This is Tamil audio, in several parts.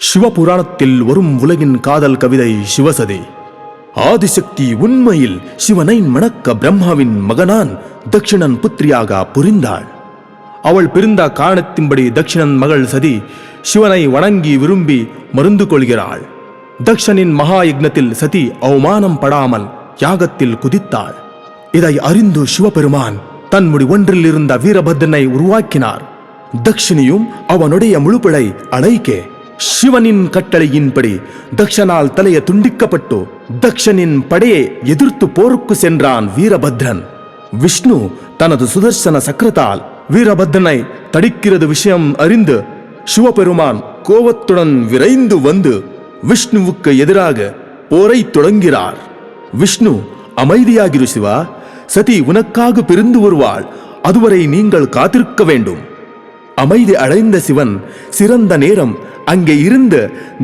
சிவபுராணத்தில் வரும் உலகின் காதல் கவிதை சிவசதி. ஆதிசக்தி உண்மையில் சிவனை மணக்க பிரம்மாவின் மகனான் தக்ஷணன் புத்திரியாக புரிந்தாள். அவள் பிறந்த காரணத்தின்படி தக்ஷணன் மகள் சதி சிவனை வணங்கி விரும்பி மருந்து கொள்கிறாள். தக்ஷனின் மகா யக்னத்தில் சதி அவமானம் படாமல் யாகத்தில் குதித்தாள். இதை அறிந்து சிவபெருமான் தன்முடி ஒன்றில் இருந்த வீரபத்ரனை உருவாக்கினார். தக்ஷினியும் அவனுடைய முழுப்படை அழைக்க சிவனின் கட்டளையின்படி தக்ஷனால் தலையை துண்டிக்கப்பட்டு தக்ஷனின் படையை எதிர்த்து போருக்கு சென்றான் வீரபத்ரன். விஷ்ணு தனது சுதர்சன சக்கரத்தால் வீரபத்ரனை தடிக்கிறது விஷயம் அறிந்து சிவபெருமான் கோபத்துடன் விரைந்து வந்து விஷ்ணுவுக்கு எதிராக போரை தொடங்கிறார். விஷ்ணு, அமைதியாகிரு சிவா, சதி உனக்காக பிரிந்து வருவாள், அதுவரை நீங்கள் காத்திருக்க வேண்டும். அமைதி அடைந்த சிவன் சிறந்த நேரம் அங்கே இருந்து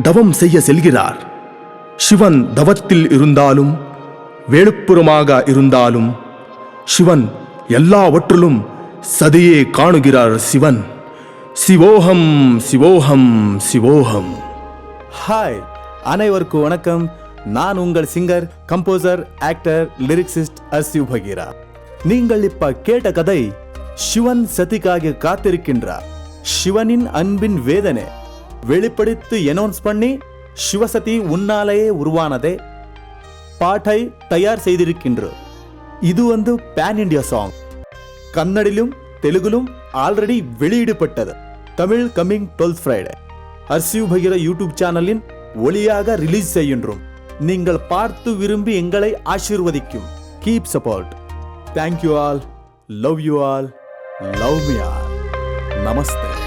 தவம் செய்ய செல்கிறார். சிவன் தவத்தில் இருந்தாலும் வேளுப்புறமாக இருந்தாலும் சிவன் எல்லாவற்றிலும் சதியே காணுகிறார். சிவன் சிவோகம் சிவோகம் சிவோகம். ஹாய், அனைவருக்கும் வணக்கம். நான் உங்கள் சிங்கர், கம்போசர், ஆக்டர், லிரிக்சிஸ்ட் அர்சிவ் பகீரா. நீங்கள் இப்ப கேட்ட கதை சிவன் சதிக்காக காத்திருக்கின்றார். சிவனின் அன்பின் வேதனை வெளிப்படுத்தி அனௌன்ஸ் பண்ணி சிவசதி உன்னாலேயே உருவானதே பாட்டை தயார் செய்திருக்கின்றோம். இது பேன் இண்டியா சாங். கன்னடிலும் தெலுங்கிலும் ஆல்ரெடி வெளியிடப்பட்டது. தமிழ் கம்மிங் 12th Friday அர்சிவ் பகீரா யூடியூப் சேனலின் ஒளியாக ரிலீஸ் செய்கின்றோம். நீங்கள் பார்த்து விரும்பி எங்களை ஆசீர்வதிக்கும். Keep support. Thank you all. Love you all. Love me all. Namaste.